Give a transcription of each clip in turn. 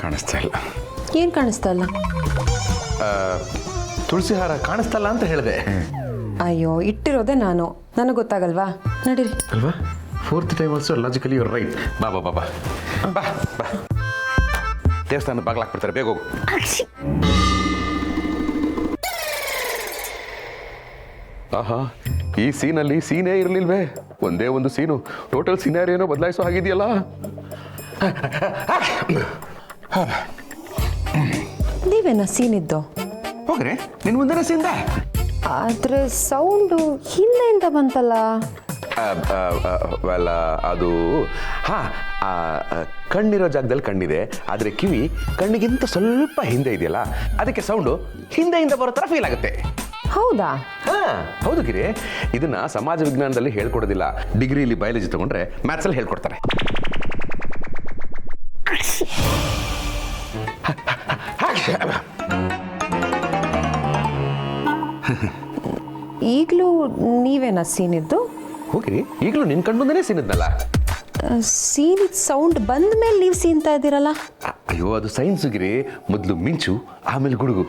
ಕಾಣಿಸ್ತಾ ಇಲ್ಲ. ಏನು ಕಾಣಿಸ್ತಾ ಇಲ್ಲ? ತುಳಸಿ ಹಾರ ಕಾಣಿಸ್ತಲ್ಲ ಅಂತ ಹೇಳಿದೆ. ಅಯ್ಯೋ, ಇಟ್ಟಿರೋದೆ ನಾನು, ನನಗೆ ಗೊತ್ತಾಗಲ್ವಾ? ನಡೀರಿ. ಅಲ್ವಾ? Fourth time also logically your right. ಬಾ ಬಾ ಬಾ ಬಾ ಬಾ ಬಾ. ದೇವಸ್ಥಾನ ಬಾಗ್ಲಾಕ್ಬಿಡ್ತಾರೆ, ಬೇಗ ಹೋಗು. ಆಹಾ, ಈ ಸೀನಲ್ಲಿ ಸೀನೇ ಇರಲಿಲ್ವೇ? ಒಂದೇ ಒಂದು ಸೀನು ಟೋಟಲ್ ಸಿನಾರಿಯೋನೋ ಬದಲಾಯಿಸೋ ಹಾಗಿದೆಯಲ್ಲ. ನೀವೇನ ಸೀನಿದ್ದು? ಹೋಗ್ರಿ, ನಿನ್ ಮುಂದೆ ಸೀನ್ದ. ಆದರೆ ಸೌಂಡು ಹಿಂದೆಯಿಂದ ಬಂತಲ್ಲ. ವೆಲ್, ಅದು ಕಣ್ಣಿರೋ ಜಾಗದಲ್ಲಿ ಕಣ್ಣಿದೆ, ಆದರೆ ಕಿವಿ ಕಣ್ಣಿಗಿಂತ ಸ್ವಲ್ಪ ಹಿಂದೆ ಇದೆಯಲ್ಲ, ಅದಕ್ಕೆ ಸೌಂಡು ಹಿಂದೆಯಿಂದ ಬರೋ ಥರ ಫೀಲ್ ಆಗುತ್ತೆ. ಹೌದಾ? ಹೌದು ಗಿರಿ, ಇದನ್ನ ಸಮಾಜ ವಿಜ್ಞಾನದಲ್ಲಿ ಹೇಳ್ಕೊಡೋದಿಲ್ಲ. ಡಿಗ್ರಿಲಿ ಬಯಾಲಜಿ ತಗೊಂಡ್ರೆ ಮ್ಯಾಥ್ಸಲ್ಲಿ ಹೇಳ್ಕೊಡ್ತಾರೆ. ಈಗಲೂ ನೀವೇನ ಸೀನಿದ್ದು? ಹೋಗಿರಿ, ಈಗಲೂ ನಿನ್ ಕಣ್ಮುಂದನೇ ಸೀನಿದ್ನಲ್ಲ. ಸೀನಿದ್ ಸೌಂಡ್ ಬಂದ ಮೇಲೆ ನೀವು ಸೀನ್ತಾ ಇದ್ದೀರಲ್ಲ. ಅಯ್ಯೋ, ಅದು ಸೈನ್ಸ್ ಗಿರಿ. ಮೊದಲು ಮಿಂಚು, ಆಮೇಲೆ ಗುಡುಗು.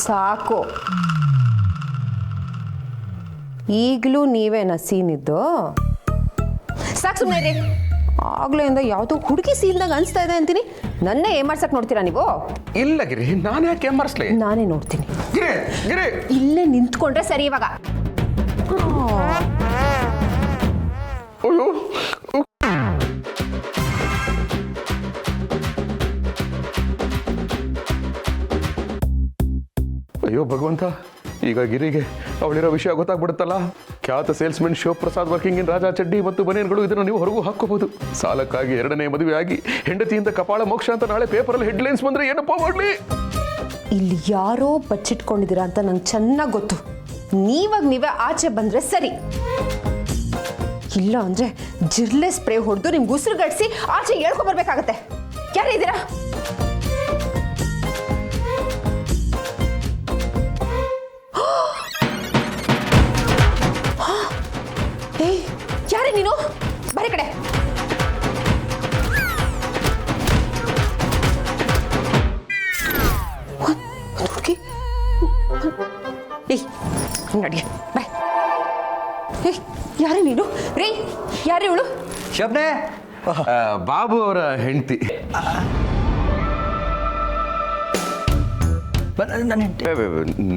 ಸಾಕು. ಈಗಲೂ ನೀವೇನ ಸೀನಿದ್ದು? ಸಾಕು, ಸುಮ್ಮನೆ ರೀ. ಆಗ್ಲಿಂದ ಯಾವುದೋ ಹುಡುಗಿ ಸೀನ್ದಾಗ ಅನಿಸ್ತಾ ಇದೆ ಅಂತೀನಿ. ನನ್ನೇ ಏಮಾರ್ಸಕ್ ನೋಡ್ತೀರಾ ನೀವು? ಇಲ್ಲ ಗಿರಿ, ನಾನು ಯಾಕೆ ಏಮಾರಿಸ್ಲಿ? ನಾನೇ ನೋಡ್ತೀನಿ. ಗಿರಿ ಗಿರಿ, ಇಲ್ಲೇ ನಿಂತ್ಕೊಂಡ್ರೆ ಸರಿ. ಇವಾಗ ಅಯ್ಯೋ, ಅಯ್ಯೋ ಭಗವಂತ, ಈಗ ಗಿರಿಗೆ ಅವಳಿರೋ ವಿಷಯ ಗೊತ್ತಾಗ್ಬಿಡುತ್ತಲ್ಲ. ಖ್ಯಾತ salesman Shivaprasad working in Raja ಚಡ್ಡಿ ಮತ್ತು ಬನಿಯನ್ಗಳು, ಇದನ್ನು ನೀವು ಹೊರಗೂ ಹಾಕೋಬಹುದು. ಸಾಲಕ್ಕಾಗಿ 2ನೇ ಮದುವೆ ಆಗಿ ಹೆಂಡತಿಯಿಂದ ಕಪಾಳ ಮೋಕ್ಷ ಅಂತ ನಾಳೆ ಪೇಪರಲ್ಲಿ ಹೆಡ್ಲೈನ್ಸ್ ಬಂದ್ರೆ ಏನಪ್ಪ ಮಾಡಲಿ? ಇಲ್ಲಿ ಯಾರೋ ಬಚ್ಚಿಟ್ಕೊಂಡಿದ್ದೀರಾ ಅಂತ ನಂಗೆ ಚೆನ್ನಾಗಿ ಗೊತ್ತು. ನೀವೇ ಆಚೆ ಬಂದ್ರೆ ಸರಿ. ಇಲ್ಲ ಅಂದ್ರೆ ಜಿರ್ಲೆ ಸ್ಪ್ರೇ ಹೊಡೆದು ನಿಮ್ಗೆ ಉಸಿರುಗಡಿಸಿ ಆಚೆ ಹೇಳ್ಕೊಂಡ್ಬರ್ಬೇಕಾಗತ್ತೆ. ಯಾರಿದ್ದೀರಾ? ಯಾರೇ ನೀನು? ಬರೀ ಕಡೆ. ನೋಡಿ, ಬಾಯ್. ಯಾರೇ ನೀನು? ರೀ, ಯಾರೇ ಇವಳು? ಶಬ್ನೆ, ಬಾಬು ಅವರ ಹೆಂಡತಿ.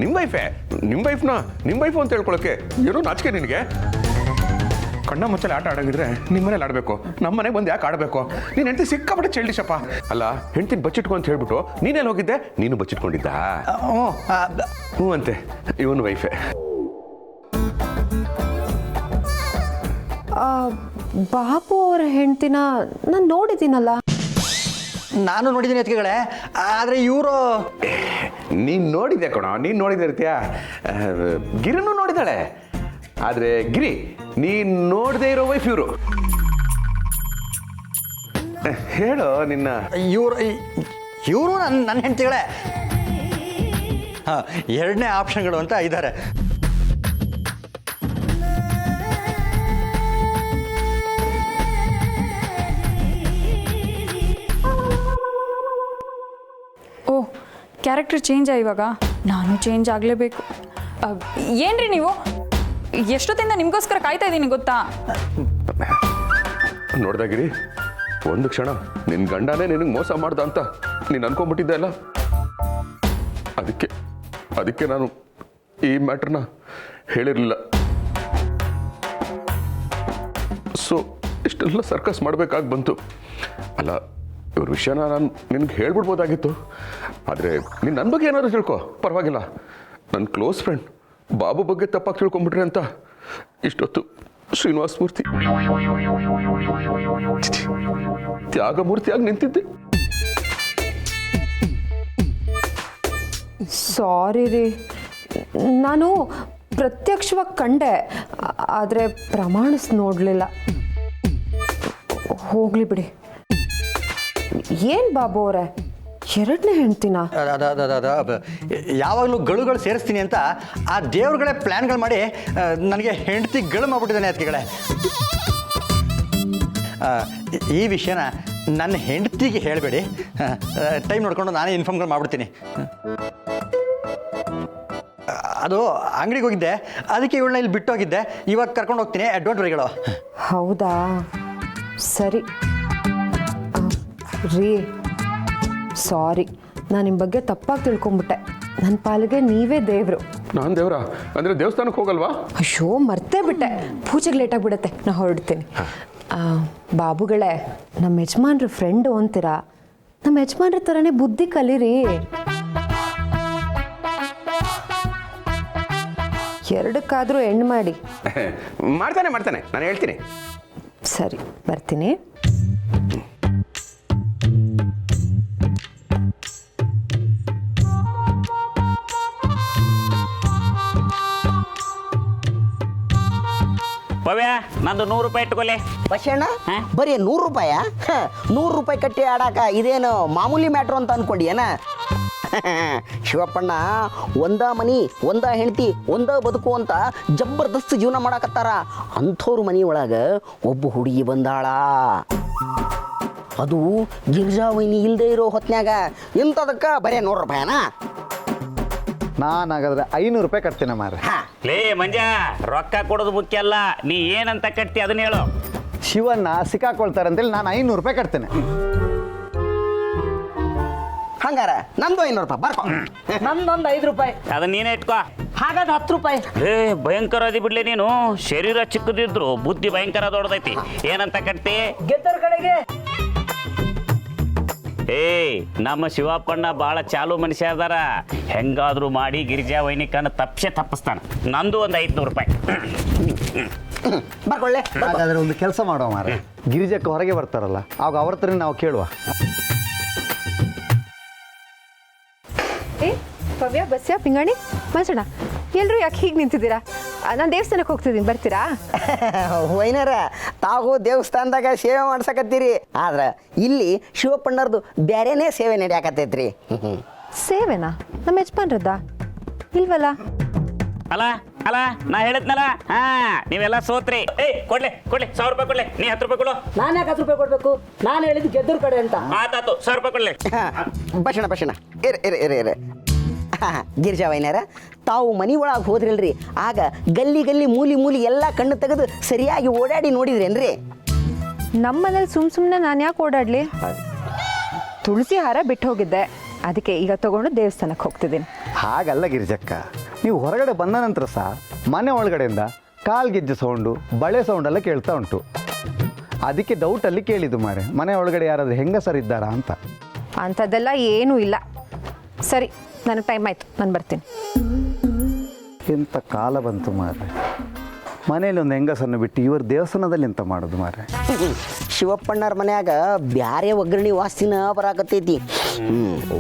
ನಿಮ್ಮ ವೈಫೇ? ನಿಮ್ಮ ವೈಫು ಅಂತ ಹೇಳ್ಕೊಳಕ್ಕೆ ಏನೋ ನಾಚಿಕೆ ನಿನಗೆ? ಕಣ್ಣ ಮುಚ್ಚಲೆ ಆಟ ಆಡಂಗಿದ್ರೆ ನಿಮ್ಮ ಮನೇಲಿ ಆಡಬೇಕು, ನಮ್ಮ ಮನೆಗೆ ಬಂದು ಯಾಕೆ ಆಡಬೇಕು? ನೀನು ಹೆಂಡತಿ ಸಿಕ್ಕಾಪಟ್ಟೆ ಚೈಲ್ಡಿಶಪ್ಪ. ಅಲ್ಲ, ಹೆಂಡತಿನ ಬಚ್ಚಿಟ್ಕೊ ಅಂತ ಹೇಳ್ಬಿಟ್ಟು ನೀನೆಲ್ಲಿ ಹೋಗಿದ್ದೆ? ನೀನು ಬಚ್ಚಿಟ್ಕೊಂಡಿದ್ದ? ಹ್ಞೂ ಅಂತೆ, ಇವನು ವೈಫೇ. ಬಾಬು ಅವರ ಹೆಂಡ್ತಿನ ನಾನು ನೋಡಿದ್ದೀನಲ್ಲ. ನಾನು ನೋಡಿದ್ದೀನಿ ಅತ್ತಿಗೆಗಳೇ, ಆದರೆ ಇವರು... ನೀನು ನೋಡಿದ್ಯಾ ಕಣೋ, ನೀನು ನೋಡಿದ್ದೆ ಇರ್ತೀಯ. ಗಿರಿನೂ ನೋಡಿದಾಳೆ, ಆದರೆ ಗಿರಿ ನೀನು ನೋಡದೇ ಇರೋ ವೈಫ್ ಇವರು. ಹೇಳು ನಿನ್ನ. ಇವರು ನನ್ನ ಹೆಂಡ್ತಿಗಳೇ. ಹಾಂ, 2ನೇ ಆಪ್ಷನ್ಗಳು ಅಂತ ಇದ್ದಾರೆ. ಓ, ಕ್ಯಾರೆಕ್ಟರ್ ಚೇಂಜಾ ಇವಾಗ? ನಾನು ಚೇಂಜ್ ಆಗಲೇಬೇಕು. ಏನ್ರಿ ನೀವು? ಎಷ್ಟೊತ್ತಿಂದ ನಿಮಗೋಸ್ಕರ ಕಾಯ್ತಾ ಇದ್ದೀನಿ ಗೊತ್ತಾ? ನೋಡ್ದಾಗಿರಿ, ಒಂದು ಕ್ಷಣ ನಿನ್ನ ಗಂಡನೇ ನಿನಗೆ ಮೋಸ ಮಾಡ್ದ ಅಂತ ನೀನು ಅನ್ಕೊಂಡ್ಬಿಟ್ಟಿದ್ದೆ ಅಲ್ಲ. ಅದಕ್ಕೆ ನಾನು ಈ ಮ್ಯಾಟ್ರನ್ನ ಹೇಳಿರಲಿಲ್ಲ. ಸೊ ಇಷ್ಟೆಲ್ಲ ಸರ್ಕಸ್ ಮಾಡಬೇಕಾಗಿ ಬಂತು. ಅಲ್ಲ, ಇವ್ರ ವಿಷಯನ ನಾನು ನಿನಗೆ ಹೇಳ್ಬಿಡ್ಬೋದಾಗಿತ್ತು. ಆದರೆ ನೀನು ನನ್ನ ಬಗ್ಗೆ ಏನಾದರೂ ತಿಳ್ಕೊ, ಪರವಾಗಿಲ್ಲ. ನನ್ನ ಕ್ಲೋಸ್ ಫ್ರೆಂಡ್ ಬಾಬು ಬಗ್ಗೆ ತಪ್ಪಾಗಿ ತಿಳ್ಕೊಂಬಿಟ್ರೆ ಅಂತ ಇಷ್ಟೊತ್ತು ಶ್ರೀನಿವಾಸ ಮೂರ್ತಿ ತ್ಯಾಗಮೂರ್ತಿಯಾಗಿ ನಿಂತಿದ್ದೆ. ಸಾರಿ ರೀ, ನಾನು ಪ್ರತ್ಯಕ್ಷವಾಗಿ ಕಂಡೆ, ಆದರೆ ಪ್ರಮಾಣಿಸಿ ನೋಡಲಿಲ್ಲ. ಹೋಗ್ಲಿ ಬಿಡಿ. ಏನು ಬಾಬು ಅವರೇ, ಎರಡನೇ ಹೆಂಡ್ತಿನ? ಯಾವಾಗಲೂ ಗಳು ಸೇರಿಸ್ತೀನಿ ಅಂತ ಆ ದೇವ್ರುಗಳೇ ಪ್ಲ್ಯಾನ್ಗಳು ಮಾಡಿ ನನಗೆ ಹೆಂಡತಿ ಗಳು ಮಾಡ್ಬಿಟ್ಟಿದ್ದಾನೆ ಅದಕ್ಕೆಗಳೇ. ಈ ವಿಷಯನ ನನ್ನ ಹೆಂಡತಿಗೆ ಹೇಳಬೇಡಿ. ಟೈಮ್ ನೋಡ್ಕೊಂಡು ನಾನೇ ಇನ್ಫಾರ್ಮ್ಗಳು ಮಾಡ್ಬಿಡ್ತೀನಿ. ಅದು ಅಂಗಡಿಗೆ ಹೋಗಿದ್ದೆ, ಅದಕ್ಕೆ ಇವಳನ್ನ ಇಲ್ಲಿ ಬಿಟ್ಟು ಹೋಗಿದ್ದೆ. ಇವಾಗ ಕರ್ಕೊಂಡು ಹೋಗ್ತೀನಿ. ಡೋಂಟ್ ವರಿಗಳು. ಹೌದಾ, ಸರಿ ರೀ. ಸಾರಿ, ನಾನು ನಿಮ್ಮ ಬಗ್ಗೆ ತಪ್ಪಾಗಿ ತಿಳ್ಕೊಂಬಿಟ್ಟೆ. ನನ್ನ ಪಾಲಿಗೆ ನೀವೇ ದೇವರು. ನಾನು ದೇವ್ರಾ? ಅಂದರೆ ದೇವಸ್ಥಾನಕ್ಕೆ ಹೋಗಲ್ವಾ? ಅಯ್ಯೋ, ಮರ್ತೇ ಬಿಟ್ಟೆ. ಪೂಜೆಗೆ ಲೇಟಾಗಿ ಬಿಡುತ್ತೆ, ನಾ ಹೊರಡ್ತೀನಿ. ಬಾಬುಗಳೇ, ನಮ್ಮ ಯಜಮಾನ್ರ ಫ್ರೆಂಡು ಅಂತೀರಾ, ನಮ್ಮ ಯಜಮಾನ್ರ ಥರನೇ ಬುದ್ಧಿ ಕಲೀರಿ. ಎರಡಕ್ಕಾದರೂ ಹೆಣ್ಣು ಮಾಡಿ. ಮಾಡ್ತಾನೆ, ನಾನು ಹೇಳ್ತೀನಿ. ಸರಿ, ಬರ್ತೀನಿ. ಪವ್ಯ, ನಂದು 100 ರೂಪಾಯಿ ಇಟ್ಕೊಲೆ. ಬಸಣ್ಣ, ಬರೀ 100 ರೂಪಾಯ? 100 ರೂಪಾಯಿ ಕಟ್ಟಿ ಆಡಾಕ ಇದೇನು ಮಾಮೂಲಿ ಮ್ಯಾಟ್ರು ಅಂತ ಅನ್ಕೊಂಡಿಯೇನ? ಶಿವಪ್ಪಣ್ಣ ಒಂದ ಮನಿ, ಒಂದ ಹೆಂಡತಿ, ಒಂದ ಬದುಕು ಅಂತ ಜಬರ್ದಸ್ತ್ ಜೀವನ ಮಾಡಾಕತ್ತಾರ. ಅಂಥವ್ರ ಮನಿ ಒಳಗ ಒಬ್ಬ ಹುಡುಗಿ ಬಂದಾಳ. ಅದು ಗಿರ್ಜಾವೈನಿ ಇಲ್ಲದೆ ಇರೋ ಹೊತ್ನ್ಯಾಗ. ಇಂಥದಕ್ಕ ಬರೀ 100 ರೂಪಾಯನ? ನಾನು ಹಾಗಾದ್ರೆ 500 ರೂಪಾಯಿ ಕಟ್ತೇನೆ ಮಾರ್ರೆ. ಲೇ ಮಂಜ, ರೊಕ್ಕ ಕೊಡೋದು ಮುಖ್ಯ ಅಲ್ಲ, ನೀ ಏನಂತ ಕಟ್ತಿ ಅದನ್ನ ಹೇಳು. ಶಿವನ್ನ ಸಿಕ್ಕಾಕೊಳ್ತಾರೆ ಅಂತೇಳಿ ನಾನು 500 ರೂಪಾಯಿ ಕಟ್ತೇನೆ. ಹಂಗಾರ ನಂದು 500 ರೂಪಾಯಿ ಬರ್ಕೊ. ನಂದೊಂದು 5 ರೂಪಾಯಿ. ಅದನ್ನ ನೀನೇ ಇಟ್ಕೋ. ಹಾಗಾದ್ರೆ 10 ರೂಪಾಯಿ. ಲೇ, ಭಯಂಕರ ಅದಿ ಬಿಡ್ಲಿ ನೀನು. ಶರೀರ ಚಿಕ್ಕದಿದ್ರು ಬುದ್ಧಿ ಭಯಂಕರ ದೊಡ್ಡದೈತಿ. ಏನಂತ ಕಟ್ತಿ? ಗೆದ್ದರ ಕಡೆಗೆ. ನಮ್ಮ ಶಿವಪ್ಪಣ್ಣ ಭಾಳ ಚಾಲು ಮನುಷ್ಯ ಅದಾರ. ಹೆಂಗಾದ್ರೂ ಮಾಡಿ ಗಿರಿಜಾ ವೈನಿಕನ ತಪ್ಪಿಸ್ತಾನ. ನಂದು ಒಂದು 500 ರೂಪಾಯಿ. ಬರ್ಕೊಳ್ಳೆ. ಹಾಗಾದ್ರೆ ಒಂದು ಕೆಲಸ ಮಾಡುವ ಮಾರ್ರೆ, ಗಿರಿಜಕ್ಕೆ ಹೊರಗೆ ಬರ್ತಾರಲ್ಲ ಆಗ ಅವ್ರ ಹತ್ರ ನಾವು ಕೇಳುವ. ಪವ್ಯ, ಬಸ್ಯ, ಪಿಂಗಾಣಿ, ಮಂಚಣ್ಣ, ಎಲ್ಲರೂ ಯಾಕೆ ಹೀಗೆ ನಿಂತಿದ್ದೀರಾ? ನಾನು ದೇವಸ್ಥಾನಕ್ಕೆ ಹೋಗ್ತಿದ್ದೀನಿ, ಬರ್ತೀರಾ? ವೈನರ, ತಾವು ದೇವಸ್ಥಾನದಾಗ ಸೇವೆ ಮಾಡ್ಸಕತ್ತೀರಿ, ಆದ್ರೆ ಇಲ್ಲಿ ಶಿವಪ್ಪಣ್ಣರ್ದು ಬೇರೆನೇ ಸೇವೆ ನಡೆಯಾಕತ್ತೈತ್ರಿ. ಸೇವೆನಾ? ನಮ್ಮ ಯಜಮಾನ್ರದ್ದ ಇಲ್ವಲ್ಲ? ಅಲ್ಲ ನಾ ಹೇಳಿದ್ನಲ್ಲ. ನೀವೆಲ್ಲ ಸೋತ್ರಿ. ಕೊಡ್ಲೆ 1,000 ರೂಪಾಯಿ ಕೊಡ್ಲೆ. ನೀ 10 ರೂಪಾಯಿ ಕೊಡು. ನಾನು ಯಾಕೆ 10 ರೂಪಾಯಿ ಕೊಡ್ಬೇಕು? ನಾನು ಹೇಳಿದ್ದು ಗೆದ್ದರ ಕಡೆ ಅಂತ. ಆತಾತು, 1,000 ರೂಪಾಯಿ ಕೊಡ್ಲೆ. ಬಸಣ ಇರ ಗಿರಿಜಾ ವೈನ್ಯಾರ, ತಾವು ಮನಿ ಒಳಗೆ ಹೋದ್ರಲ್ರಿ, ಆಗ ಗಲ್ಲಿ ಮೂಲಿ ಎಲ್ಲ ಕಣ್ಣು ತೆಗೆದು ಸರಿಯಾಗಿ ಓಡಾಡಿ ನೋಡಿದ್ರೇನ್ರಿ? ನಮ್ಮ ಮನೇಲಿ ಸುಮ್ಮನೆ ನಾನು ಯಾಕೆ ಓಡಾಡಲಿ? ತುಳಸಿ ಹಾರ ಬಿಟ್ಟು ಹೋಗಿದ್ದೆ, ಅದಕ್ಕೆ ಈಗ ತಗೊಂಡು ದೇವಸ್ಥಾನಕ್ಕೆ ಹೋಗ್ತಿದ್ದೀನಿ. ಹಾಗಲ್ಲ ಗಿರಿಜಕ್ಕ, ನೀವು ಹೊರಗಡೆ ಬಂದ ನಂತರ ಸಹ ಮನೆ ಒಳಗಡೆಯಿಂದ ಕಾಲ್ಗೆಜ್ಜೆ ಸೌಂಡು, ಬಳೆ ಸೌಂಡ್ ಎಲ್ಲ ಕೇಳ್ತಾ ಉಂಟು. ಅದಕ್ಕೆ ಡೌಟಲ್ಲಿ ಕೇಳಿದ್ದು ಮಾರೆ, ಮನೆ ಒಳಗಡೆ ಯಾರಾದರೂ ಹೆಂಗಸರಿದ್ದಾರಾ ಅಂತ. ಅಂಥದ್ದೆಲ್ಲ ಏನೂ ಇಲ್ಲ. ಸರಿ, ನನಗೆ ಟೈಮ್ ಆಯಿತು, ನಾನು ಬರ್ತೀನಿ. ಎಂಥ ಕಾಲ ಬಂತು ಮಾರೆ, ಮನೇಲಿ ಒಂದು ಹೆಂಗಸನ್ನು ಬಿಟ್ಟು ಇವರು ದೇವಸ್ಥಾನದಲ್ಲಿ ಎಂತ ಮಾಡೋದು ಮಾರೆ? ಶಿವಪ್ಪಣ್ಣರ ಮನ್ಯಾಗ ಬ್ಯಾರೆ ಒಗ್ಗರಣೆ ವಾಸನ ಬರಾಕತ್ತೈತಿ.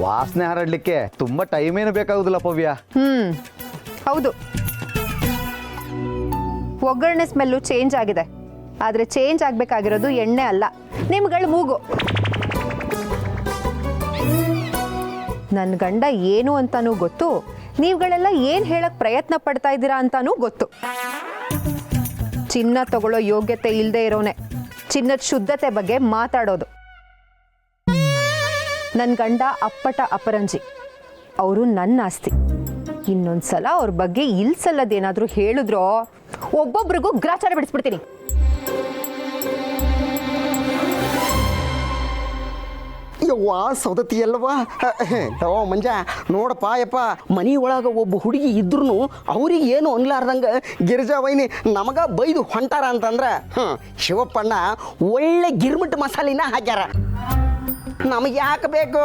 ವಾಸನೆ ಹರಡ್ಲಿಕ್ಕೆ ತುಂಬ ಟೈಮ್ ಏನು ಬೇಕಾಗುದಿಲ್ಲ ಪವ್ಯ. ಹೌದು, ಒಗ್ಗರಣೆ ಸ್ಮೆಲ್ಲು ಚೇಂಜ್ ಆಗಿದೆ, ಆದರೆ ಚೇಂಜ್ ಆಗಬೇಕಾಗಿರೋದು ಎಣ್ಣೆ ಅಲ್ಲ, ನಿಮ್ಗಳ ಮೂಗು. ನನ್ನ ಗಂಡ ಏನು ಅಂತಾನೂ ಗೊತ್ತು, ನೀವುಗಳೆಲ್ಲ ಏನು ಹೇಳಕ್ಕೆ ಪ್ರಯತ್ನ ಪಡ್ತಾ ಇದ್ದೀರಾ ಅಂತಾನೂ ಗೊತ್ತು. ಚಿನ್ನ ತಗೊಳ್ಳೋ ಯೋಗ್ಯತೆ ಇಲ್ಲದೆ ಇರೋನೆ ಚಿನ್ನದ ಶುದ್ಧತೆ ಬಗ್ಗೆ ಮಾತಾಡೋದು. ನನ್ನ ಗಂಡ ಅಪ್ಪಟ ಅಪರಂಜಿ, ಅವರು ನನ್ನ ಆಸ್ತಿ. ಇನ್ನೊಂದ್ಸಲ ಅವ್ರ ಬಗ್ಗೆ ಇಲ್ಸಲ್ಲದೇನಾದರೂ ಹೇಳಿದ್ರೋ ಒಬ್ಬೊಬ್ರಿಗೂ ಗ್ರಾಚಾರ ಬಿಡಿಸ್ಬಿಡ್ತೀನಿ. ಯವ್ವ ಸೌದತ್ತಿ ಅಲ್ವಾ? ಮಂಜ ನೋಡಪ್ಪ ಯಪ್ಪ, ಮನಿ ಒಳಗೆ ಒಬ್ಬ ಹುಡುಗಿ ಇದ್ರೂ ಅವ್ರಿಗೆ ಏನು ಅನ್ಲಾರ್ದಂಗೆ ಗಿರಿಜಾ ವೈನಿ ನಮಗ ಬೈದು ಹೊಂಟಾರ ಅಂತಂದ್ರೆ ಶಿವಪ್ಪಣ್ಣ ಒಳ್ಳೆ ಗಿರ್ಮಿಟ್ ಮಸಾಲಿನ ಹಾಕ್ಯಾರ. ನಮಗೆ ಯಾಕೆ ಬೇಕು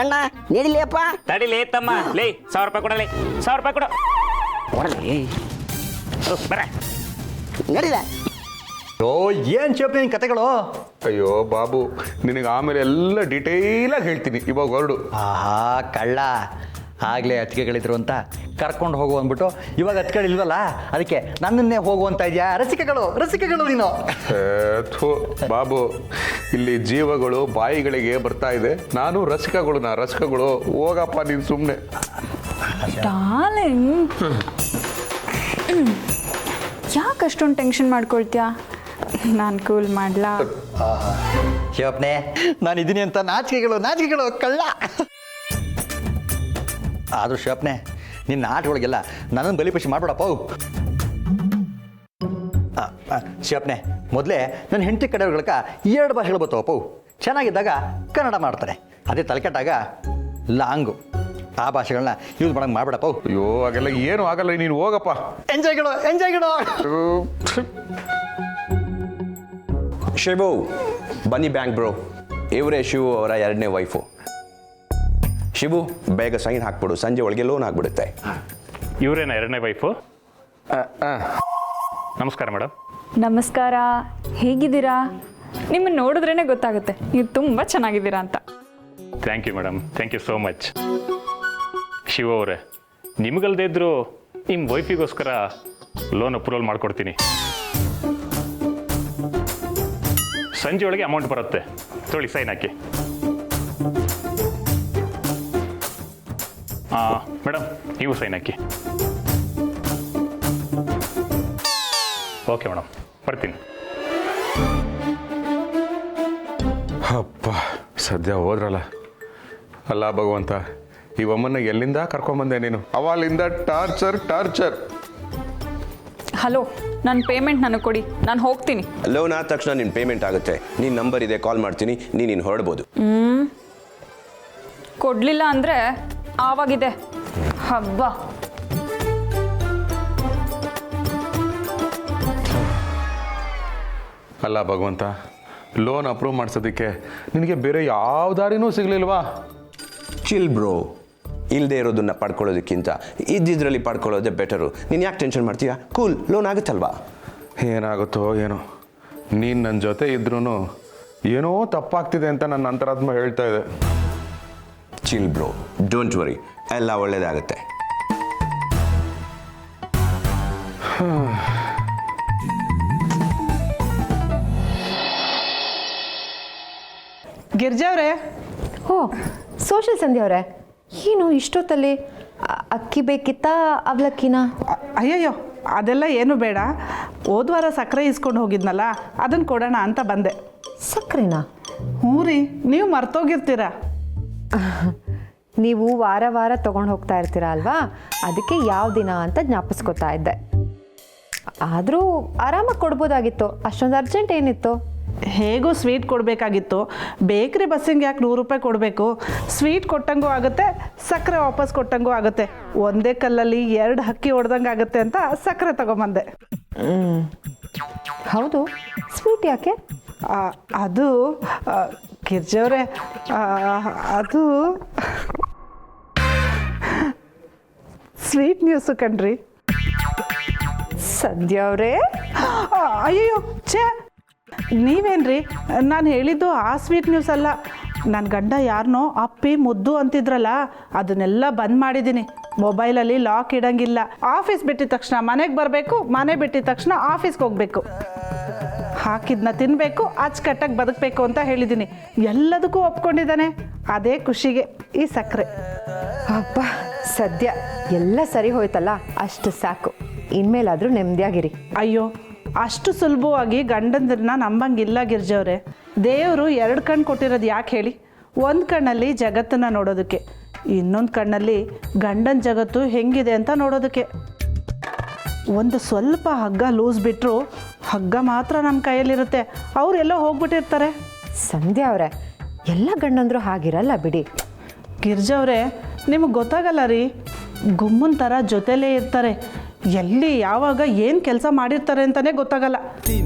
ಎಣ್ಣ? ನಡಿಲಿಯಪ್ಪ. ತಡಿಲೇ ತಮ್ಮ, ಲೇ 1,000 ರೂಪಾಯಿ ಕೊಡಲೇ. 1,000 ರೂಪಾಯಿ ಕೊಡು. ಕೊಡಲೇ ಬರ. ನಡಿಲ. ಓ, ಏನು ಚೇಪ್ ನಿನ್ನ ಕತೆಗಳು? ಅಯ್ಯೋ ಬಾಬು, ನಿನಗೆ ಆಮೇಲೆ ಎಲ್ಲ ಡೀಟೇಲಾಗಿ ಹೇಳ್ತೀನಿ, ಇವಾಗ ಹೊರಡು. ಆಹಾ ಕಳ್ಳ, ಆಗಲೇ ಅತಿಗೆಗಳಿದ್ರು ಅಂತ ಕರ್ಕೊಂಡು ಹೋಗು ಅಂದ್ಬಿಟ್ಟು ಇವಾಗ ಹತ್ಕಡೆ ಇಲ್ವಲ್ಲ ಅದಕ್ಕೆ ನನ್ನನ್ನೇ ಹೋಗುವಂತ ಇದೆಯಾ ರಸಿಕೆಗಳು ನೀನು. ಥು, ಬಾಬು ಇಲ್ಲಿ ಜೀವಗಳು ಬಾಯಿಗಳಿಗೆ ಬರ್ತಾ ಇದೆ, ನಾನು ರಸಿಕಗಳು ಹೋಗಪ್ಪ ನೀನು ಸುಮ್ಮನೆ. ಡಾರ್ಲಿಂಗ್, ಯಾಕೆ ಅಷ್ಟೊಂದು ಟೆನ್ಷನ್ ಮಾಡ್ಕೊಳ್ತೀಯಾ? ನಾನು ಕೂಲ್ ಮಾಡ್ಲಾ? ಶಿವಪ್ನೆ, ನಾನು ಇದೀನಿ ಅಂತ ನಾಚಿಕೆಗಳು ಕಳ್ಳ. ಆದರೂ ಶಿವಪ್ನೆ, ನಿನ್ನ ಆಟಗಳಿಗೆಲ್ಲ ನನ್ನನ್ನು ಬಲಿಪಶಿ ಮಾಡ್ಬೇಡಪ್ಪ. ಶಿವಪ್ನೆ, ಮೊದಲೇ ನನ್ನ ಹೆಂಡತಿ ಕಡೆಯವ್ರಗಳಕ 2 ಭಾಷೆಗಳು ಬರ್ತಾವಪ್ಪ. ಚೆನ್ನಾಗಿದ್ದಾಗ ಕನ್ನಡ ಮಾಡ್ತಾರೆ, ಅದೇ ತಲೆಕೆಟ್ಟಾಗ ಲಾಂಗು ಆ ಭಾಷೆಗಳನ್ನ ಯೂಸ್ ಮಾಡಂಗೆ ಮಾಡ್ಬೇಡಪ್ಪ. ಅಯ್ಯೋ ಹಾಗೆಲ್ಲ ಏನು ಆಗಲ್ಲ, ನೀನು ಹೋಗಪ್ಪ. ಎಂಜಾಯ್ಗಳು. ಶಿವು, ಬನ್ನಿ ಬ್ಯಾಂಕ್ ಬ್ರೋ. ಇವರೇ ಶಿವು ಅವರ 2ನೇ ವೈಫು. ಶಿವು, ಬೇಗ ಸೈನ್ ಹಾಕ್ಬಿಡು, ಸಂಜೆ ಒಳಗೆ ಲೋನ್ ಆಗ್ಬಿಡುತ್ತೆ. ಇವರೇನ 2ನೇ ವೈಫು? ನಮಸ್ಕಾರ ಮೇಡಮ್. ನಮಸ್ಕಾರ, ಹೇಗಿದ್ದೀರಾ? ನಿಮ್ಮನ್ನು ನೋಡಿದ್ರೇ ಗೊತ್ತಾಗುತ್ತೆ ನೀವು ತುಂಬ ಚೆನ್ನಾಗಿದ್ದೀರಾ ಅಂತ. Thank you madam, thank you so much. Shiva ಅವರೇ, ನಿಮಗಲ್ದೇ ಇದ್ದರೂ ನಿಮ್ಮ ವೈಫಿಗೋಸ್ಕರ ಲೋನ್ ಅಪ್ರೂವಲ್ ಮಾಡಿಕೊಡ್ತೀನಿ. ಸಂಜೆ ಒಳಗೆ ಅಮೌಂಟ್ ಬರುತ್ತೆ, ತೊಳಿ ಸೈನ್ ಹಾಕಿ. ಮೇಡಮ್, ನೀವು ಸೈನ್ ಹಾಕಿ. ಓಕೆ ಮೇಡಮ್, ಬರ್ತೀನಿ. ಅಪ್ಪ, ಸದ್ಯ ಹೋದ್ರಲ್ಲ. ಅಲ್ಲ ಭಗವಂತ, ಈ ಅಮ್ಮನ್ನ ಎಲ್ಲಿಂದ ಕರ್ಕೊಂಬಂದೆ ನೀನು? ಅವಳಿಂದ ಟಾರ್ಚರ್. ಹಲೋ, ನನ್ನ ಪೇಮೆಂಟ್ ನನಗೆ ಕೊಡಿ, ನಾನು ಹೋಗ್ತೀನಿ. ಲೋನ್ ಆದ ತಕ್ಷಣ ನಿನ್ನ ಪೇಮೆಂಟ್ ಆಗುತ್ತೆ. ನಿನ್ನ ನಂಬರ್ ಇದೆ, ಕಾಲ್ ಮಾಡ್ತೀನಿ, ನೀನು ಹೊರಡ್ಬೋದು. ಕೊಡಲಿಲ್ಲ ಅಂದರೆ ಆವಾಗಿದೆ ಹಬ್ಬ. ಅಲ್ಲ ಭಗವಂತ, ಲೋನ್ ಅಪ್ರೂವ್ ಮಾಡಿಸೋದಕ್ಕೆ ನಿನಗೆ ಬೇರೆ ಯಾವ ದಾರಿನೂ ಸಿಗಲಿಲ್ವಾ? ಚಿಲ್ ಬ್ರೋ, ಇಲ್ಲದೆ ಇರೋದನ್ನ ಪಡ್ಕೊಳ್ಳೋದಕ್ಕಿಂತ ಇದ್ದಿದ್ರಲ್ಲಿ ಪಡ್ಕೊಳ್ಳೋದೇ ಬೆಟರು. ನೀನು ಯಾಕೆ ಟೆನ್ಷನ್ ಮಾಡ್ತೀಯಾ? ಕೂಲ್, ಲೋನ್ ಆಗುತ್ತಲ್ವಾ? ಏನಾಗುತ್ತೋ ಏನೋ, ನೀನು ನನ್ನ ಜೊತೆ ಇದ್ರೂ ಏನೋ ತಪ್ಪಾಗ್ತಿದೆ ಅಂತ ನನ್ನ ಅಂತರಾತ್ಮ ಹೇಳ್ತಾ ಇದೆ. ಚಿಲ್ ಬ್ರೋ, ಡೋಂಟ್ ವರಿ, ಎಲ್ಲ ಒಳ್ಳೇದಾಗುತ್ತೆ. ಗಿರ್ಜಾ ಅವರೇ. ಓ, ಸೋಷಲ್ ಸಂಧ್ಯಾ ಅವರೇ, ಏನು ಇಷ್ಟೊತ್ತಲ್ಲಿ? ಅಕ್ಕಿ ಬೇಕಿತ್ತಾ ಅವಲಕ್ಕಿನ? ಅಯ್ಯಯ್ಯೋ, ಅದೆಲ್ಲ ಏನು ಬೇಡ. ಹೋದ್ವಾರ ಸಕ್ಕರೆ ಇಸ್ಕೊಂಡು ಹೋಗಿದ್ನಲ್ಲ, ಅದನ್ನು ಕೊಡೋಣ ಅಂತ ಬಂದೆ. ಸಕ್ಕರೆನಾ? ಹ್ಞೂ ರೀ, ನೀವು ಮರ್ತೋಗಿರ್ತೀರ. ನೀವು ವಾರ ವಾರ ತೊಗೊಂಡು ಹೋಗ್ತಾ ಇರ್ತೀರಾ ಅಲ್ವಾ, ಅದಕ್ಕೆ ಯಾವ ದಿನ ಅಂತ ಜ್ಞಾಪಿಸ್ಕೊತಾ ಇದ್ದೆ. ಆದರೂ ಆರಾಮಾಗಿ ಕೊಡ್ಬೋದಾಗಿತ್ತು, ಅಷ್ಟೊಂದು ಅರ್ಜೆಂಟ್ ಏನಿತ್ತು? ಹೇಗೂ ಸ್ವೀಟ್ ಕೊಡಬೇಕಾಗಿತ್ತು. ಬೇಕ್ರಿ ಬಸ್ಸಿಗೆ ಯಾಕೆ 100 ರೂಪಾಯಿ ಕೊಡಬೇಕು? ಸ್ವೀಟ್ ಕೊಟ್ಟಂಗೂ ಆಗುತ್ತೆ, ಸಕ್ಕರೆ ವಾಪಸ್ ಕೊಟ್ಟಂಗೂ ಆಗುತ್ತೆ. ಒಂದೇ ಕಲ್ಲಲ್ಲಿ 2 ಹಕ್ಕಿ ಹೊಡೆದಂಗೆ ಆಗುತ್ತೆ ಅಂತ ಸಕ್ಕರೆ ತಗೊಂಬಂದೆ. ಹೌದು, ಸ್ವೀಟ್ ಯಾಕೆ? ಅದು ಗಿರ್ಜವ್ರೆ, ಅದು ಸ್ವೀಟ್ ನ್ಯೂಸು ಕಣ್ರಿ. ಸಂಧ್ಯಾ ಅವರೇ, ಅಯ್ಯೋ ಛೇ, ನೀವೇನ್ರಿ? ನಾನು ಹೇಳಿದ್ದು ಆ ಸ್ವೀಟ್ ನ್ಯೂಸ್ ಅಲ್ಲ. ನನ್ನ ಗಂಡ ಯಾರನ್ನೋ ಅಪ್ಪಿ ಮುದ್ದು ಅಂತಿದ್ರಲ್ಲ, ಅದನ್ನೆಲ್ಲ ಬಂದ್ ಮಾಡಿದ್ದೀನಿ. ಮೊಬೈಲಲ್ಲಿ ಲಾಕ್ ಇಡಂಗಿಲ್ಲ. ಆಫೀಸ್ ಬಿಟ್ಟಿದ ತಕ್ಷಣ ಮನೆಗೆ ಬರಬೇಕು, ಮನೆ ಬಿಟ್ಟಿದ ತಕ್ಷಣ ಆಫೀಸ್ಗೆ ಹೋಗಬೇಕು. ಹಾಕಿದ್ನ ತಿನ್ನಬೇಕು, ಅಚ್ಚುಕಟ್ಟಾಗಿ ಬದುಕಬೇಕು ಅಂತ ಹೇಳಿದ್ದೀನಿ. ಎಲ್ಲದಕ್ಕೂ ಒಪ್ಕೊಂಡಿದ್ದಾನೆ. ಅದೇ ಖುಷಿಗೆ ಈ ಸಕ್ಕರೆ. ಅಪ್ಪ, ಸದ್ಯ ಎಲ್ಲ ಸರಿ ಹೋಯ್ತಲ್ಲ, ಅಷ್ಟು ಸಾಕು. ಇನ್ಮೇಲಾದರೂ ನೆಮ್ಮದಿಯಾಗಿರಿ. ಅಯ್ಯೋ, ಅಷ್ಟು ಸುಲಭವಾಗಿ ಗಂಡಂದ್ರನ್ನ ನಂಬಂಗಿಲ್ಲ ಗಿರ್ಜವ್ರೆ. ದೇವರು 2 ಕಣ್ಣು ಕೊಟ್ಟಿರೋದು ಯಾಕೆ ಹೇಳಿ? ಒಂದು ಕಣ್ಣಲ್ಲಿ ಜಗತ್ತನ್ನು ನೋಡೋದಕ್ಕೆ, ಇನ್ನೊಂದು ಕಣ್ಣಲ್ಲಿ ಗಂಡನ ಜಗತ್ತು ಹೆಂಗಿದೆ ಅಂತ ನೋಡೋದಕ್ಕೆ. ಒಂದು ಸ್ವಲ್ಪ ಹಗ್ಗ ಲೂಸ್ ಬಿಟ್ಟರು ಹಗ್ಗ ಮಾತ್ರ ನಮ್ಮ ಕೈಯಲ್ಲಿರುತ್ತೆ. ಅವರೆಲ್ಲೋ ಹೋಗ್ಬಿಟ್ಟಿರ್ತಾರೆ. ಸಂಧ್ಯಾ ಅವರೇ, ಎಲ್ಲ ಗಂಡಂದ್ರು ಹಾಗಿರಲ್ಲ ಬಿಡಿ. ಗಿರ್ಜವ್ರೆ, ನಿಮಗೆ ಗೊತ್ತಾಗಲ್ಲ ರೀ, ಗುಮ್ಮನ ಥರ ಜೊತೆಲೇ ಇರ್ತಾರೆ. ಎಲ್ಲಿ ಯಾವಾಗ ಏನು ಕೆಲಸ ಮಾಡಿರ್ತಾರೆ ಅಂತಲೇ ಗೊತ್ತಾಗಲ್ಲ.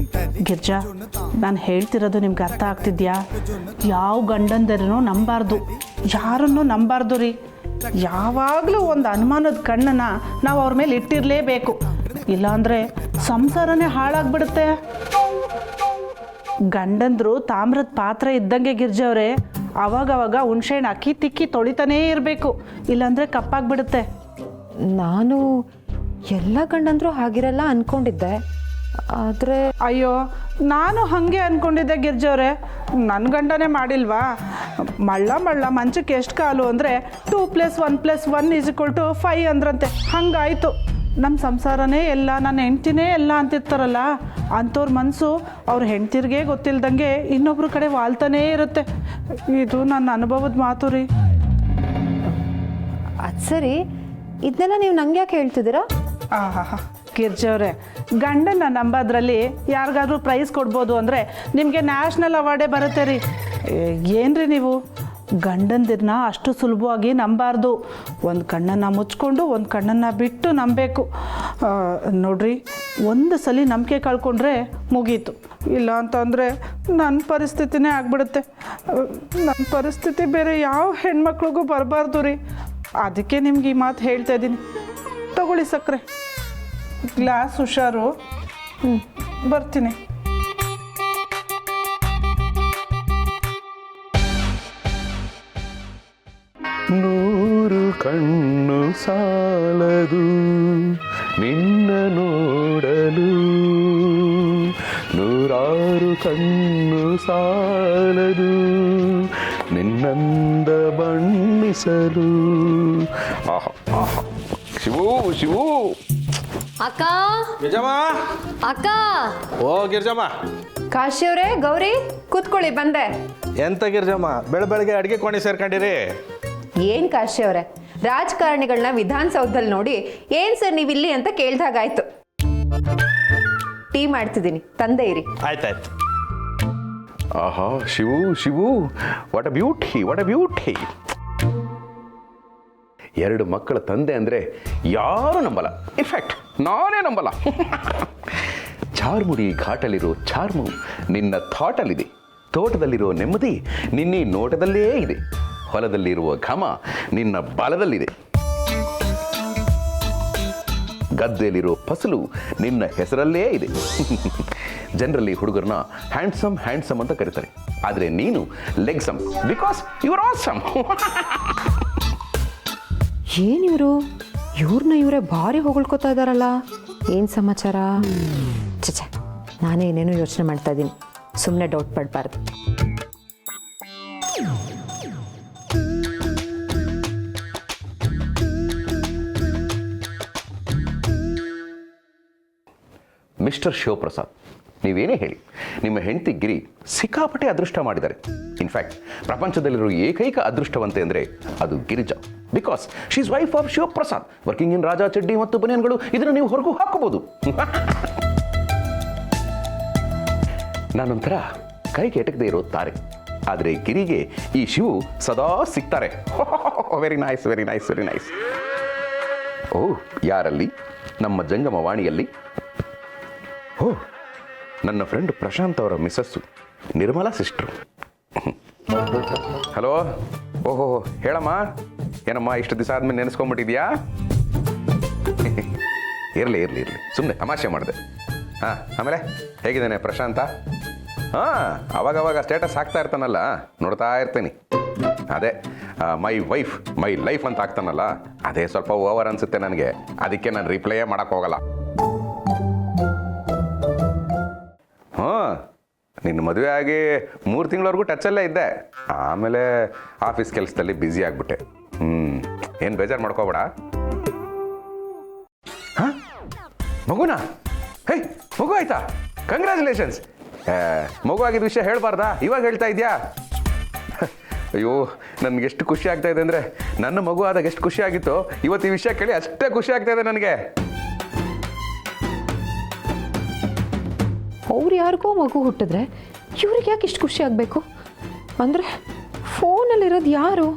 ಗಿರ್ಜಾ, ನಾನು ಹೇಳ್ತಿರೋದು ನಿಮ್ಗೆ ಅರ್ಥ ಆಗ್ತಿದ್ಯಾ? ಯಾವ ಗಂಡಂದರನ್ನು ನಂಬಾರ್ದು, ಯಾರನ್ನು ನಂಬಾರ್ದು ರೀ. ಯಾವಾಗಲೂ ಒಂದು ಅನುಮಾನದ ಕಣ್ಣನ್ನು ನಾವು ಅವ್ರ ಮೇಲೆ ಇಟ್ಟಿರಲೇಬೇಕು, ಇಲ್ಲಾಂದರೆ ಸಂಸಾರನೇ ಹಾಳಾಗ್ಬಿಡುತ್ತೆ. ಗಂಡಂದ್ರು ತಾಮ್ರದ ಪಾತ್ರೆ ಇದ್ದಂಗೆ ಗಿರ್ಜವ್ರೆ, ಅವಾಗವಾಗ ಹುಣ್ಸೆಹಣ್ಣು ಹಾಕಿ ತಿಕ್ಕಿ ತೊಳಿತಾನೇ ಇರಬೇಕು, ಇಲ್ಲಾಂದರೆ ಕಪ್ಪಾಗ್ಬಿಡುತ್ತೆ. ನಾನು ಎಲ್ಲ ಗಂಡಂದ್ರು ಹಾಗಿರಲ್ಲ ಅನ್ಕೊಂಡಿದ್ದೆ, ಆದರೆ ಅಯ್ಯೋ ನಾನು ಹಾಗೆ ಅಂದ್ಕೊಂಡಿದ್ದೆ ಗಿರ್ಜವ್ರೆ, ನನ್ನ ಗಂಡನೇ ಮಾಡಿಲ್ವಾ? ಮಳ್ಳ ಮಂಚಕ್ಕೆ ಎಷ್ಟು ಕಾಲು ಅಂದರೆ 2+1+1=5 ಅಂದ್ರಂತೆ. ಹಂಗಾಯಿತು. ನಮ್ಮ ಸಂಸಾರನೇ ಎಲ್ಲ, ನನ್ನ ಹೆಂಡ್ತಿನೇ ಎಲ್ಲ ಅಂತಿರ್ತಾರಲ್ಲ, ಅಂಥವ್ರ ಮನಸ್ಸು ಅವ್ರ ಹೆಂಡ್ತಿರ್ಗೆ ಗೊತ್ತಿಲ್ದಂಗೆ ಇನ್ನೊಬ್ರ ಕಡೆ ವಾಲ್ತಾನೇ ಇರುತ್ತೆ. ಇದು ನನ್ನ ಅನುಭವದ ಮಾತು ರೀ. ಅದು ಸರಿ, ಇದನ್ನೆಲ್ಲ ನೀವು ನಂಗೆ ಯಾಕೆ ಹೇಳ್ತಿದ್ದೀರಾ? ಆಹಾ ಗಿರ್ಜವ್ರೆ, ಗಂಡನ ನಂಬೋದ್ರಲ್ಲಿ ಯಾರಿಗಾದ್ರೂ ಪ್ರೈಸ್ ಕೊಡ್ಬೋದು ಅಂದರೆ ನಿಮಗೆ ನ್ಯಾಷನಲ್ ಅವಾರ್ಡೇ ಬರುತ್ತೆ ರೀ. ಏನ್ರಿ ನೀವು ಗಂಡಂದಿರನ್ನ ಅಷ್ಟು ಸುಲಭವಾಗಿ ನಂಬಾರ್ದು. ಒಂದು ಕಣ್ಣನ್ನು ಮುಚ್ಕೊಂಡು ಒಂದು ಕಣ್ಣನ್ನು ಬಿಟ್ಟು ನಂಬಬೇಕು. ನೋಡ್ರಿ, ಒಂದು ಸಲ ನಂಬಿಕೆ ಕಳ್ಕೊಂಡ್ರೆ ಮುಗೀತು. ಇಲ್ಲ ಅಂತಂದರೆ ನನ್ನ ಪರಿಸ್ಥಿತಿನೇ ಆಗ್ಬಿಡುತ್ತೆ. ನನ್ನ ಪರಿಸ್ಥಿತಿ ಬೇರೆ ಯಾವ ಹೆಣ್ಮಕ್ಳಿಗೂ ಬರಬಾರ್ದು ರೀ. ಅದಕ್ಕೆ ನಿಮ್ಗೆ ಈ ಮಾತು ಹೇಳ್ತಾ ಇದ್ದೀನಿ. ತಗೊಳ್ಳಿ ಸಕ್ಕರೆ, ಗ್ಲಾಸ್ ಹುಷಾರು. ಬರ್ತೀನಿ. ನೂರು ಕಣ್ಣು ಸಾಲದು ನಿನ್ನ ನೋಡಲು, ನೂರಾರು ಕಣ್ಣು ಸಾಲದು ನಿನ್ನಂದ ಬಣ್ಣಿಸಲು. ಆಹಾ ಆಹಾ, ಶಿವು ಶಿವು. ಅಕ್ಕ ಗಿರ್ಜಮ್ಮ. ಅಕ್ಕ. ಓ ಗಿರ್ಜಮ್ಮ. ಕಾಶಿಯವರೇ, ಗೌರಿ ಕೂತ್ಕೊಳ್ಳಿ, ಬಂದೆ. ಎಂತ ಗಿರ್ಜಮ್ಮ ಬೆಳಗ್ಗೆ ಅಡುಗೆ ಕೋಣೆ ಸೇರ್ಕೊಂಡಿರಿ? ಏನು ಕಾಶಿಯವರೇ, ರಾಜಕಾರಣಿಗಳನ್ನ ವಿಧಾನಸೌಧದಲ್ಲಿ ನೋಡಿ ಏನು ಸರ್ ನೀವು ಇಲ್ಲಿ ಅಂತ ಕೇಳ್ದಾಗಾಯ್ತು. ಟೀ ಮಾಡ್ತಿದ್ದೀನಿ, ತಂದೆ ಇರಿ. ಆಯ್ತಾಯ್ತು. ಆಹಾ Shivu Shivu, what a beauty, what a beauty. 2 ಮಕ್ಕಳ ತಂದೆ ಅಂದರೆ ಯಾರೂ ನಂಬಲ್ಲ. ಇನ್ಫ್ಯಾಕ್ಟ್ ನಾನೇ ನಂಬಲ್ಲ. ಚಾರ್ಮುಡಿ ಘಾಟಲ್ಲಿರೋ ಚಾರ್ಮು ನಿನ್ನ ಥಾಟಲ್ಲಿದೆ, ತೋಟದಲ್ಲಿರೋ ನೆಮ್ಮದಿ ನಿನ್ನೆ ನೋಟದಲ್ಲೇ ಇದೆ, ಹೊಲದಲ್ಲಿರುವ ಘಮ ನಿನ್ನ ಬಲದಲ್ಲಿದೆ, ಗದ್ದೆಯಲ್ಲಿರೋ ಫಸಲು ನಿನ್ನ ಹೆಸರಲ್ಲೇ ಇದೆ. ಜನರಲ್ಲಿ ಹುಡುಗರನ್ನ ಹ್ಯಾಂಡ್ಸಮ್ ಹ್ಯಾಂಡ್ಸಮ್ ಅಂತ ಕರೀತಾರೆ, ಆದರೆ ನೀನು ಲೆಗ್ಸಮ್, ಬಿಕಾಸ್ ಯು ಆರ್ ಆಸಮ್. ಏನಿವರು ಇವ್ರನ್ನ ಇವರೇ ಭಾರಿ ಹೊಗಳ್ಕೊತಾ ಇದ್ದಾರಲ್ಲ, ಏನು ಸಮಾಚಾರ? ಚಚೆ, ನಾನೇ ಏನೇನೋ ಯೋಚನೆ ಮಾಡ್ತಾ ಇದ್ದೀನಿ, ಸುಮ್ಮನೆ ಡೌಟ್ ಪಡಬಾರ್ದು. ಮಿಸ್ಟರ್ ಶಿವಪ್ರಸಾದ್, ನೀವೇನೇ ಹೇಳಿ, ನಿಮ್ಮ ಹೆಂಡತಿ ಗಿರಿ ಸಿಕ್ಕಾಪಟ್ಟೆ ಅದೃಷ್ಟ ಮಾಡಿದ್ದಾರೆ. ಇನ್ಫ್ಯಾಕ್ಟ್ ಪ್ರಪಂಚದಲ್ಲಿರೋ ಏಕೈಕ ಅದೃಷ್ಟವಂತೆ ಅಂದರೆ ಅದು Girija, because she is wife of Shivaprasad, working in Raja ಚಡ್ಡಿ ಮತ್ತು ಬನಿಯನ್ಗಳು. ಇದನ್ನು ನೀವು ಹೊರಗೂ ಹಾಕೋಬಹುದು. ನಾನೊಂಥರ ಕೈಗೆ ಎಟಕದೇ ಇರೋ ತಾರೆ, ಆದರೆ ಗಿರಿಗೆ ಈ ಶಿವು ಸದಾ ಸಿಗ್ತಾರೆ. Very nice, very nice, very nice. ಓ, ಯಾರಲ್ಲಿ? ನಮ್ಮ ಜಂಗಮ ವಾಣಿಯಲ್ಲಿ. ಓ, ನನ್ನ ಫ್ರೆಂಡ್ ಪ್ರಶಾಂತ್ ಅವರ ಮಿಸ್ಸಸ್ಸು ನಿರ್ಮಲಾ ಸಿಸ್ಟ್ರು. ಹಲೋ. ಓಹೋ, ಹೇಳಮ್ಮ. ಏನಮ್ಮ ಇಷ್ಟು ದಿವಸ ಆದ್ಮೇಲೆ ನೆನೆಸ್ಕೊಂಡ್ಬಿಟ್ಟಿದ್ಯಾ? ಇರಲಿ ಇರಲಿ ಇರಲಿ, ಸುಮ್ಮನೆ ತಮಾಷೆ ಮಾಡಿದೆ. ಹಾಂ, ಆಮೇಲೆ ಹೇಗಿದ್ದಾನೆ ಪ್ರಶಾಂತ? ಹಾಂ, ಅವಾಗವಾಗ ಸ್ಟೇಟಸ್ ಹಾಕ್ತಾ ಇರ್ತಾನಲ್ಲ, ನೋಡ್ತಾ ಇರ್ತೀನಿ. ಅದೇ ಮೈ ವೈಫ್ ಮೈ ಲೈಫ್ ಅಂತ ಆಗ್ತಾನಲ್ಲ, ಅದೇ ಸ್ವಲ್ಪ ಓವರ್ ಅನಿಸುತ್ತೆ ನನಗೆ. ಅದಕ್ಕೆ ನಾನು ರಿಪ್ಲೈಯೇ ಮಾಡೋಕ್ಕೆ ಹೋಗಲ್ಲ. ಹಾಂ, ನಿನ್ನ ಮದುವೆ ಆಗಿ 3 ತಿಂಗಳವರೆಗೂ ಟಚಲ್ಲೇ ಇದ್ದೆ. ಆಮೇಲೆ ಆಫೀಸ್ ಕೆಲಸದಲ್ಲಿ ಬ್ಯುಸಿ ಆಗಿಬಿಟ್ಟೆ. ಏನು ಬೇಜಾರು ಮಾಡ್ಕೋಬೇಡ. ಹಾಂ, ಮಗುನಾ? ಹೇ, ಮಗು ಆಯ್ತಾ? ಕಂಗ್ರ್ಯಾಚುಲೇಷನ್ಸ್. ಮಗು ಆಗಿದ್ದ ವಿಷಯ ಹೇಳ್ಬಾರ್ದಾ? ಇವಾಗ ಹೇಳ್ತಾ ಇದೆಯಾ? ಅಯ್ಯೋ, ನನಗೆಷ್ಟು ಖುಷಿ ಆಗ್ತಾ ಇದೆ ಅಂದರೆ, ನನ್ನ ಮಗು ಆದಾಗ ಎಷ್ಟು ಖುಷಿ ಆಗಿತ್ತು, ಇವತ್ತು ಈ ವಿಷಯ ಕೇಳಿ ಅಷ್ಟೇ ಖುಷಿ ಆಗ್ತಾ ಇದೆ ನನಗೆ. ಅವ್ರು ಯಾರಿಗೋ ಮಗು ಹುಟ್ಟಿದ್ರೆ ಇವ್ರಿಗೆ ಯಾಕೆ ಇಷ್ಟು ಖುಷಿ ಆಗಬೇಕು? ಅಂದರೆ ಫೋನಲ್ಲಿರೋದು ಯಾರು?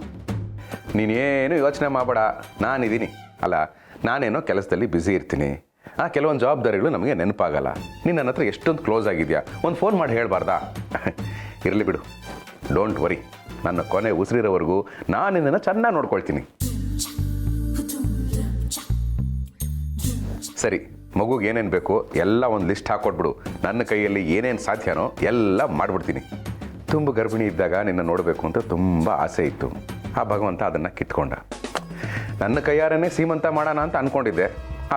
ನೀನೇನು ಯೋಚನೆ ಮಾಡಬೇಡ, ನಾನಿದ್ದೀನಿ ಅಲ್ಲ. ನಾನೇನೋ ಕೆಲಸದಲ್ಲಿ ಬ್ಯುಸಿ ಇರ್ತೀನಿ. ಕೆಲವೊಂದು ಜವಾಬ್ದಾರಿಗಳು ನಮಗೆ ನೆನಪಾಗಲ್ಲ. ನೀನು ನನ್ನ ಹತ್ರ ಎಷ್ಟೊಂದು ಕ್ಲೋಸ್ ಆಗಿದೆಯಾ, ಒಂದು ಫೋನ್ ಮಾಡಿ ಹೇಳ್ಬಾರ್ದಾ? ಇರಲಿ ಬಿಡು, ಡೋಂಟ್ ವರಿ. ನನ್ನ ಕೊನೆ ಉಸಿರಿರೋವರೆಗೂ ನಾನು ನಿನ್ನನ್ನು ಚೆನ್ನಾಗಿ ನೋಡ್ಕೊಳ್ತೀನಿ. ಸರಿ, ಮಗುಗೆ ಏನೇನು ಬೇಕು ಎಲ್ಲ ಒಂದು ಲಿಸ್ಟ್ ಹಾಕ್ಕೊಟ್ಬಿಡು. ನನ್ನ ಕೈಯಲ್ಲಿ ಏನೇನು ಸಾಧ್ಯನೋ ಎಲ್ಲ ಮಾಡಿಬಿಡ್ತೀನಿ. ತುಂಬ ಗರ್ಭಿಣಿ ಇದ್ದಾಗ ನಿನ್ನ ನೋಡಬೇಕು ಅಂತ ತುಂಬ ಆಸೆ ಇತ್ತು. ಆ ಭಗವಂತ ಅದನ್ನು ಕಿತ್ಕೊಂಡ. ನನ್ನ ಕೈಯಾರನೇ ಸೀಮಂತ ಮಾಡೋಣ ಅಂತ ಅಂದ್ಕೊಂಡಿದ್ದೆ,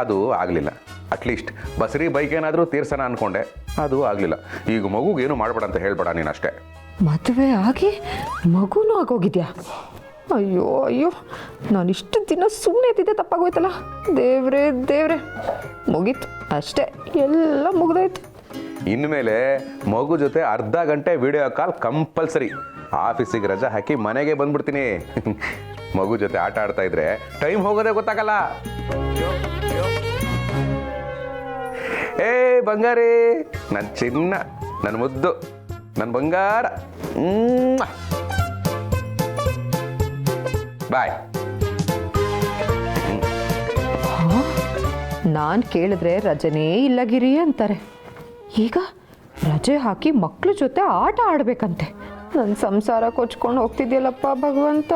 ಅದು ಆಗಲಿಲ್ಲ. ಅಟ್ಲೀಸ್ಟ್ ಬಸರಿ ಬೈಕ್ ಏನಾದರೂ ತೀರ್ಸೋಣ ಅಂದ್ಕೊಂಡೆ, ಅದು ಆಗಲಿಲ್ಲ. ಈಗ ಮಗುಗೆ ಏನು ಮಾಡಬೇಡ ಅಂತ ಹೇಳ್ಬೇಡ ನೀನು ಅಷ್ಟೇ. ಮದುವೆ ಆಗಿ ಮಗುನೂ ಆಗೋಗಿದ್ಯಾ? ಅಯ್ಯೋ ಅಯ್ಯೋ, ನಾನು ಇಷ್ಟು ದಿನ ಸುಮ್ಮನೆ ಇದ್ದಿದ್ದೆ ತಪ್ಪಾಗೋಯ್ತಲ್ಲ. ದೇವ್ರೇ ದೇವ್ರೆ, ಮುಗೀತು ಅಷ್ಟೇ, ಎಲ್ಲ ಮುಗ್ದೋಯ್ತು. ಇನ್ಮೇಲೆ ಮಗು ಜೊತೆ ಅರ್ಧ ಗಂಟೆ ವಿಡಿಯೋ ಕಾಲ್ ಕಂಪಲ್ಸರಿ. ಆಫೀಸಿಗೆ ರಜಾ ಹಾಕಿ ಮನೆಗೆ ಬಂದ್ಬಿಡ್ತೀನಿ. ಮಗು ಜೊತೆ ಆಟ ಆಡ್ತಾ ಇದ್ರೆ ಟೈಮ್ ಹೋಗೋದೇ ಗೊತ್ತಾಗಲ್ಲ. ಏ ಬಂಗಾರಿ, ನನ್ನ ಚಿನ್ನ, ನನ್ನ ಮುದ್ದು, ನನ್ನ ಬಂಗಾರ, ಬಾಯ್. ನಾನು ಕೇಳಿದ್ರೆ ರಜನೇ ಇಲ್ಲ ಗಿರಿ ಅಂತಾರೆ. ಈಗ ರಜೆ ಹಾಕಿ ಮಕ್ಳ ಜೊತೆ ಆಟ ಆಡ್ಬೇಕಂತೆ. ನನ್ನ ಸಂಸಾರ ಕೊಚ್ಕೊಂಡು ಹೋಗ್ತಿದ್ಯಲ್ಲಪ್ಪ ಭಗವಂತ.